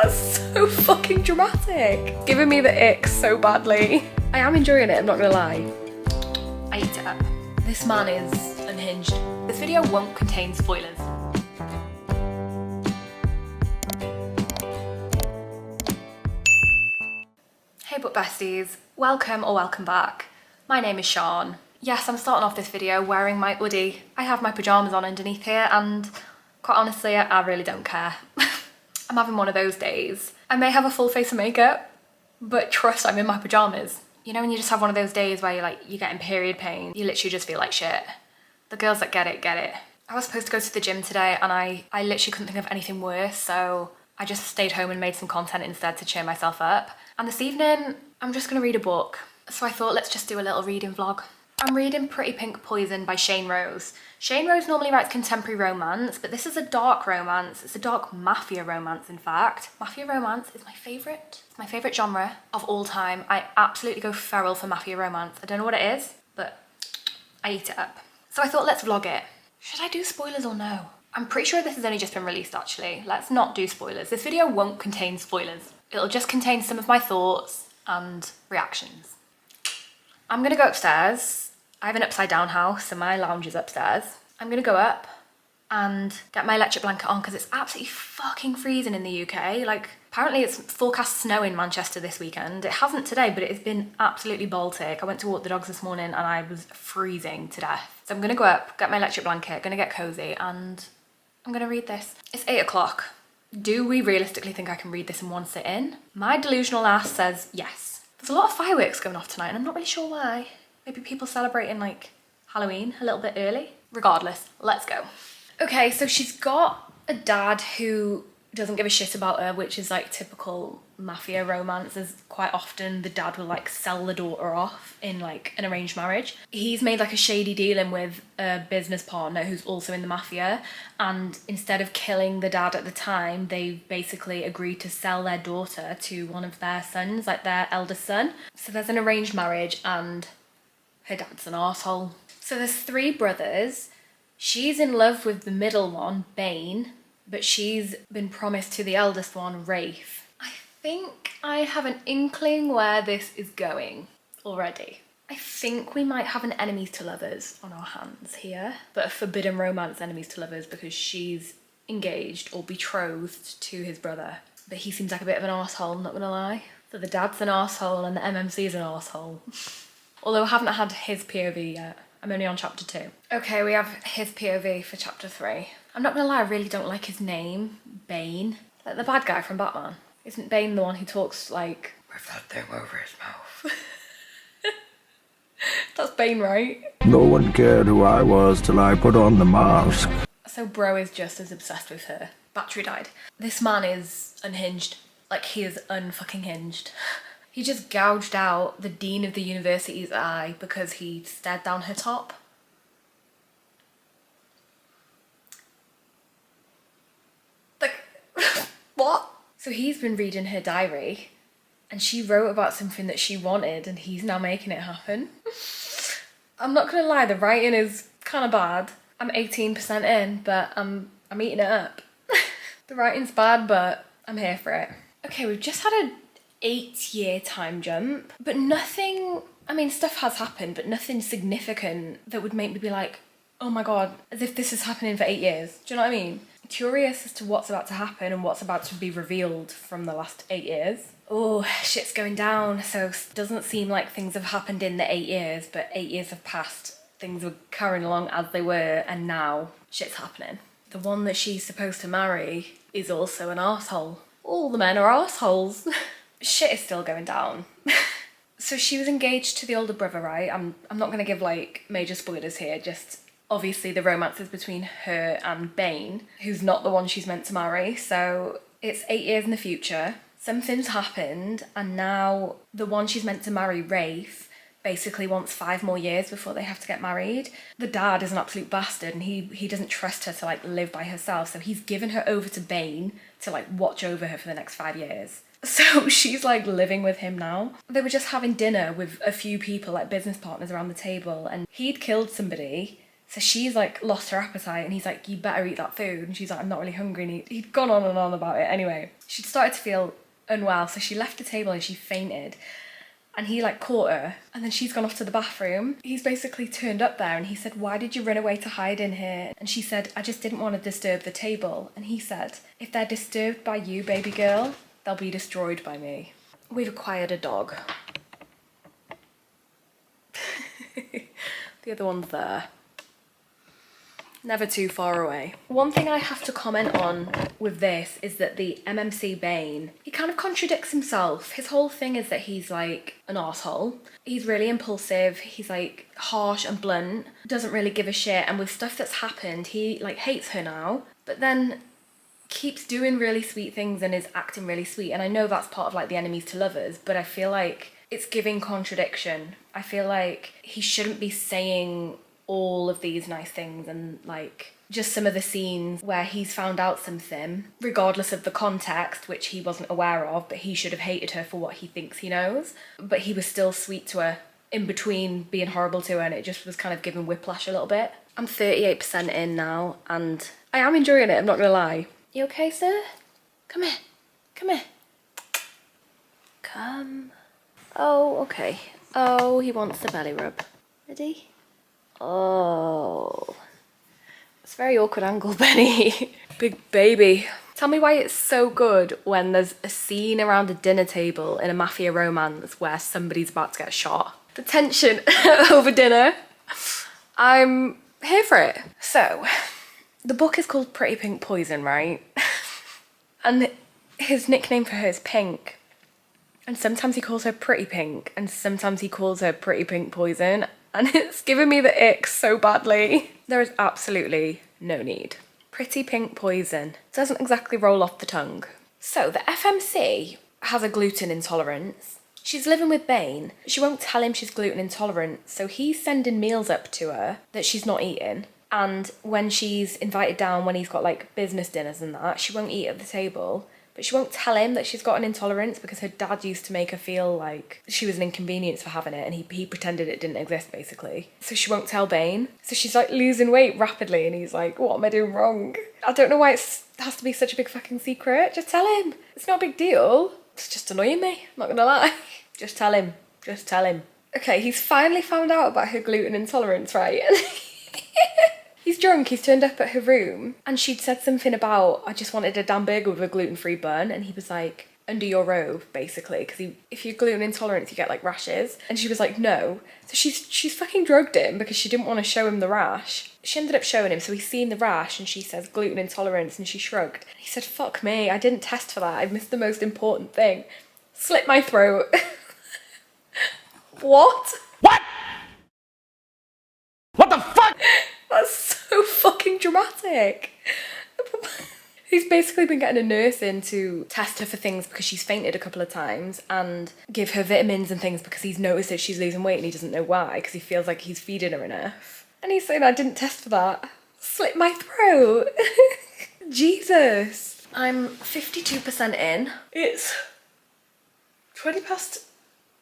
That's so fucking dramatic. Giving me the ick so badly. I am enjoying it, I'm not gonna lie. I eat it up. This man is unhinged. This video won't contain spoilers. Hey book besties, welcome or welcome back. My name is Siân. Yes, I'm starting off this video wearing my hoodie. I have my pyjamas on underneath here and quite honestly, I really don't care. I'm having one of those days. I may have a full face of makeup, but trust, I'm in my pyjamas. You know when you just have one of those days where you're getting period pain, you literally just feel like shit. The girls that get it, get it. I was supposed to go to the gym today and I literally couldn't think of anything worse, so I just stayed home and made some content instead to cheer myself up. And this evening, I'm just gonna read a book. So I thought let's just do a little reading vlog. I'm reading Pretty Pink Poison by Shane Rose. Shane Rose normally writes contemporary romance, but this is a dark romance. It's a dark mafia romance, in fact. Mafia romance is my favourite. It's my favourite genre of all time. I absolutely go feral for mafia romance. I don't know what it is, but I eat it up. So I thought let's vlog it. Should I do spoilers or no? I'm pretty sure this has only just been released actually. Let's not do spoilers. This video won't contain spoilers. It'll just contain some of my thoughts and reactions. I'm gonna go upstairs. I have an upside down house and my lounge is upstairs. I'm gonna go up and get my electric blanket on because it's absolutely fucking freezing in the UK. Like, apparently it's forecast snow in Manchester this weekend. It hasn't today, but it has been absolutely Baltic. I went to walk the dogs this morning and I was freezing to death. So I'm gonna go up, get my electric blanket, gonna get cozy, and I'm gonna read this. It's 8 o'clock. Do we realistically think I can read this in one sit-in? My delusional ass says yes. There's a lot of fireworks going off tonight and I'm not really sure why. Maybe people celebrating like Halloween a little bit early. Regardless, let's go. Okay, so she's got a dad who doesn't give a shit about her, which is like typical mafia romances. Quite often the dad will like sell the daughter off in like an arranged marriage. He's made like a shady dealing with a business partner who's also in the mafia, and instead of killing the dad at the time, they basically agreed to sell their daughter to one of their sons, like their eldest son. So there's an arranged marriage and her dad's an arsehole. So there's 3 brothers. She's in love with the middle one, Bane, but she's been promised to the eldest one, Rafe. I think I have an inkling where this is going already. I think we might have an enemies to lovers on our hands here, but a forbidden romance enemies to lovers because she's engaged or betrothed to his brother. But he seems like a bit of an arsehole, not gonna lie. So the dad's an arsehole and the MMC is an arsehole. Although I haven't had his POV yet. I'm only on chapter 2. Okay, we have his POV for chapter 3. I'm not gonna lie, I really don't like his name, Bane. Like the bad guy from Batman. Isn't Bane the one who talks like with that thing over his mouth? That's Bane, right? No one cared who I was till I put on the mask. So bro is just as obsessed with her. Battery died. This man is unhinged. Like, he is unfucking hinged. He just gouged out the dean of the university's eye because he stared down her top. Like, what? So he's been reading her diary and she wrote about something that she wanted and he's now making it happen. I'm not gonna lie, the writing is kind of bad. I'm 18% in, but I'm eating it up. The writing's bad, but I'm here for it. Okay, we've just had a 8-year time jump, but nothing, I mean, stuff has happened, but nothing significant that would make me be like, oh my god, as if this is happening for 8 years. Do you know what I mean? Curious as to what's about to happen and what's about to be revealed from the last 8 years. Oh, shit's going down. So it doesn't seem like things have happened in the 8 years, but 8 years have passed. Things were carrying along as they were, and now shit's happening. The one that she's supposed to marry is also an arsehole. All the men are arseholes. Shit is still going down. So she was engaged to the older brother, right? I'm not gonna give like major spoilers here, just obviously the romance is between her and Bane, who's not the one she's meant to marry. So it's 8 years in the future. Something's happened and now the one she's meant to marry, Rafe, basically wants 5 more years before they have to get married. The dad is an absolute bastard and he doesn't trust her to like live by herself, so he's given her over to Bane to like watch over her for the next 5 years. So she's like living with him now. They were just having dinner with a few people, like business partners around the table, and he'd killed somebody. So she's like lost her appetite and he's like, you better eat that food. And she's like, I'm not really hungry. And he'd gone on and on about it anyway. She'd started to feel unwell, so she left the table and she fainted. And he like caught her, and then she's gone off to the bathroom. He's basically turned up there and he said, "Why did you run away to hide in here?" And she said, "I just didn't want to disturb the table." And he said, "If they're disturbed by you, baby girl, they'll be destroyed by me." We've acquired a dog. The other one's there. Never too far away. One thing I have to comment on with this is that the MMC Bane, he kind of contradicts himself. His whole thing is that he's like an arsehole. He's really impulsive. He's like harsh and blunt. Doesn't really give a shit. And with stuff that's happened, he like hates her now. But then keeps doing really sweet things and is acting really sweet. And I know that's part of like the enemies to lovers, but I feel like it's giving contradiction. I feel like he shouldn't be saying all of these nice things, and like just some of the scenes where he's found out something, regardless of the context, which he wasn't aware of, but he should have hated her for what he thinks he knows. But he was still sweet to her in between being horrible to her, and it just was kind of giving whiplash a little bit. I'm 38% in now, and I am enjoying it, I'm not gonna lie. You okay, sir? Come here. Come here. Come. Oh, okay. Oh, he wants the belly rub. Ready? Oh. It's a very awkward angle, Benny. Big baby. Tell me why it's so good when there's a scene around a dinner table in a Mafia romance where somebody's about to get shot. The tension over dinner. I'm here for it. So, the book is called Pretty Pink Poison, right? And his nickname for her is Pink. And sometimes he calls her Pretty Pink, and sometimes he calls her Pretty Pink Poison, and it's giving me the ick so badly. There is absolutely no need. Pretty Pink Poison. Doesn't exactly roll off the tongue. So the FMC has a gluten intolerance. She's living with Bane. She won't tell him she's gluten intolerant, so he's sending meals up to her that she's not eating. And when she's invited down, when he's got like business dinners and that, she won't eat at the table. But she won't tell him that she's got an intolerance because her dad used to make her feel like she was an inconvenience for having it, and he pretended it didn't exist, basically. So she won't tell Bane. So she's like losing weight rapidly, and he's like, "What am I doing wrong?" I don't know why it has to be such a big fucking secret. Just tell him. It's not a big deal. It's just annoying me, I'm not gonna lie. Just tell him. Just tell him. Okay, he's finally found out about her gluten intolerance, right? He's drunk, he's turned up at her room, and she'd said something about, "I just wanted a damn burger with a gluten-free bun," and he was like, "Under your robe," basically, because if you're gluten intolerant, you get like rashes. And she was like, "No." So she's fucking drugged him because she didn't want to show him the rash. She ended up showing him, so he's seen the rash, and she says gluten intolerance, and she shrugged. And he said, "Fuck me, I didn't test for that, I missed the most important thing. Slit my throat." What? What? What the fuck? That's so fucking dramatic. He's basically been getting a nurse in to test her for things because she's fainted a couple of times, and give her vitamins and things because he's noticed that she's losing weight and he doesn't know why, because he feels like he's feeding her enough. And he's saying, "I didn't test for that. Slit my throat." Jesus. I'm 52% in. It's 20 past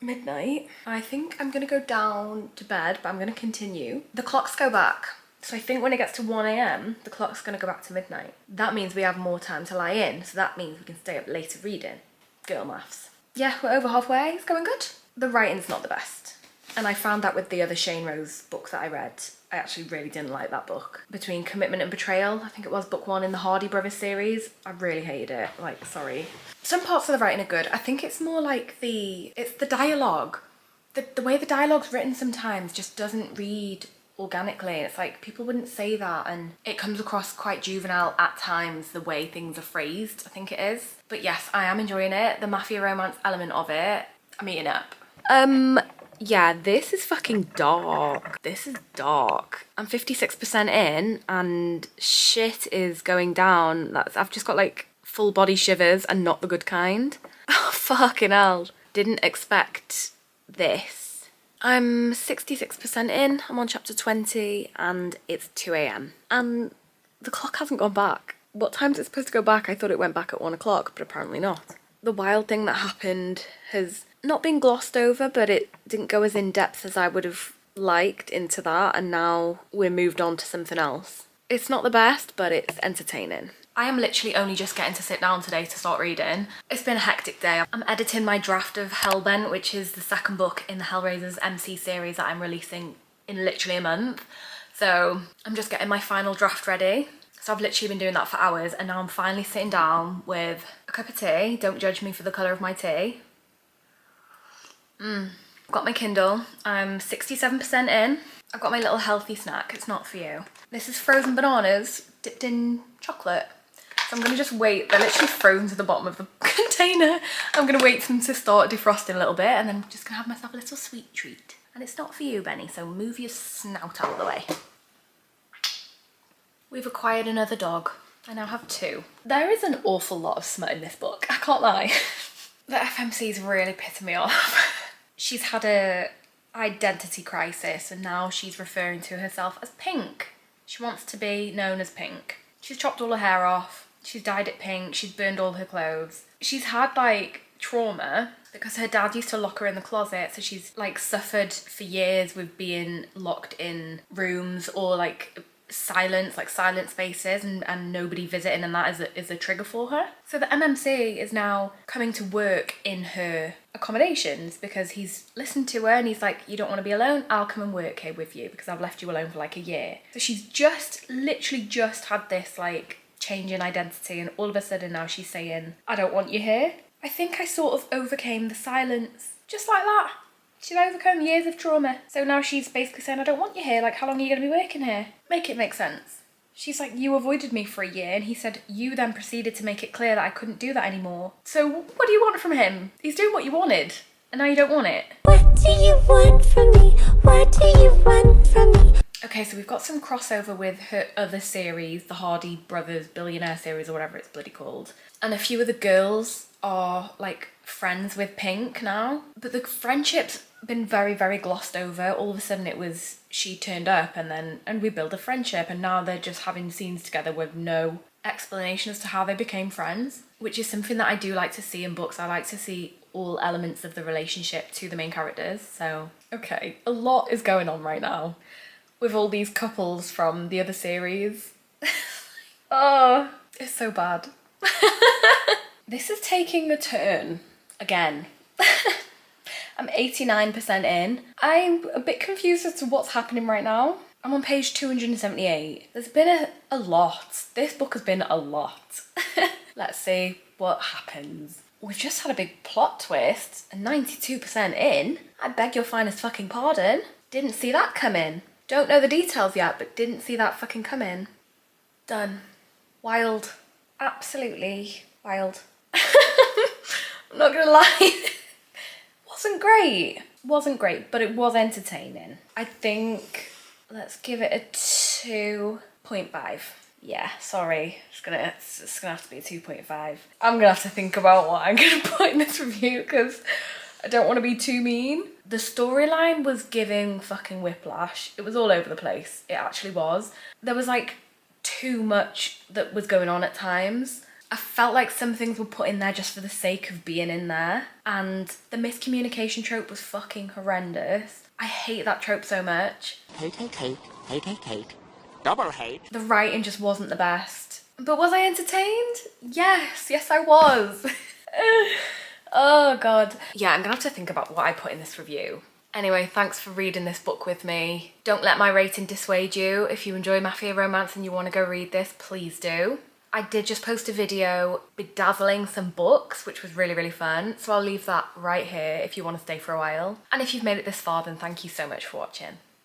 midnight. I think I'm gonna go down to bed, but I'm gonna continue. The clocks go back. So I think when it gets to 1 a.m, the clock's gonna go back to midnight. That means we have more time to lie in, so that means we can stay up later reading. Girl maths. Yeah, we're over halfway, it's going good. The writing's not the best. And I found that with the other Shane Rose book that I read. I actually really didn't like that book. Between Commitment and Betrayal, I think it was book 1 in the Hardy Brothers series, I really hated it, like, sorry. Some parts of the writing are good. I think it's more like it's the dialogue. The way the dialogue's written sometimes just doesn't read organically. It's like people wouldn't say that, and it comes across quite juvenile at times, the way things are phrased, I think it is. But yes, I am enjoying it. The Mafia romance element of it, I'm eating up. Yeah, this is fucking dark. This is dark. I'm 56% in and shit is going down. I've just got like full body shivers and not the good kind. Oh, fucking hell. Didn't expect this. I'm 66% in. I'm on chapter 20 and it's 2 a.m. and the clock hasn't gone back. What time's it supposed to go back? I thought it went back at 1 o'clock, but apparently not. The wild thing that happened has not been glossed over, but it didn't go as in depth as I would have liked into that, and now we're moved on to something else. It's not the best, but it's entertaining. I am literally only just getting to sit down today to start reading. It's been a hectic day. I'm editing my draft of Hellbent, which is the second book in the Hellraiser's MC series that I'm releasing in literally a month. So I'm just getting my final draft ready. So I've literally been doing that for hours, and now I'm finally sitting down with a cup of tea. Don't judge me for the colour of my tea. I've got my Kindle. I'm 67% in. I've got my little healthy snack. It's not for you. This is frozen bananas dipped in chocolate. So I'm going to just wait. They're literally frozen to the bottom of the container. I'm going to wait for them to start defrosting a little bit, and then I'm just going to have myself a little sweet treat. And it's not for you, Benny, so move your snout out of the way. We've acquired another dog. I now have 2. There is an awful lot of smut in this book, I can't lie. The FMC's really pissing me off. She's had a identity crisis, and now she's referring to herself as Pink. She wants to be known as Pink. She's chopped all her hair off, she's dyed it pink, she's burned all her clothes. She's had like trauma because her dad used to lock her in the closet, so she's like suffered for years with being locked in rooms or like silent spaces and nobody visiting, and that is a trigger for her. So the MMC is now coming to work in her accommodations because he's listened to her and he's like, you don't want to be alone? I'll come and work here with you because I've left you alone for like a year. So she's literally just had this like change in identity, and all of a sudden now she's saying, I don't want you here. I think I sort of overcame the silence just like that. She's overcome years of trauma. So now she's basically saying, I don't want you here. Like, how long are you going to be working here? Make it make sense. She's like, you avoided me for a year. And he said, you then proceeded to make it clear that I couldn't do that anymore. So what do you want from him? He's doing what you wanted. And now you don't want it. What do you want from me? What do you want from me? Okay, so we've got some crossover with her other series, the Hardy Brothers Billionaire series or whatever it's bloody called. And a few of the girls are like friends with Pink now. But the friendship's been very, very glossed over. All of a sudden it was she turned up and we built a friendship, and now they're just having scenes together with no explanation as to how they became friends, which is something that I do like to see in books. I like to see all elements of the relationship to the main characters. So, okay, a lot is going on right now with all these couples from the other series. Oh, it's so bad. This is taking a turn again. I'm 89% in. I'm a bit confused as to what's happening right now. I'm on page 278. There's been a lot. This book has been a lot. Let's see what happens. We've just had a big plot twist, and 92% in. I beg your finest fucking pardon. Didn't see that coming. Don't know the details yet, but didn't see that fucking coming. Done. Wild. Absolutely wild. I'm not gonna lie. Wasn't great, but it was entertaining. I think, let's give it a 2.5. Yeah, sorry, it's gonna have to be a 2.5. I'm gonna have to think about what I'm gonna put in this review because I don't want to be too mean. The storyline was giving fucking whiplash. It was all over the place. It actually was. There was like too much that was going on at times. I felt like some things were put in there just for the sake of being in there, and the miscommunication trope was fucking horrendous. I hate that trope so much. Hate. Double hate. The writing just wasn't the best. But was I entertained? Yes I was. Oh god. Yeah, I'm gonna have to think about what I put in this review. Anyway, thanks for reading this book with me. Don't let my rating dissuade you. If you enjoy Mafia romance and you want to go read this, please do. I did just post a video bedazzling some books, which was really, really fun. So I'll leave that right here if you want to stay for a while. And if you've made it this far, then thank you so much for watching.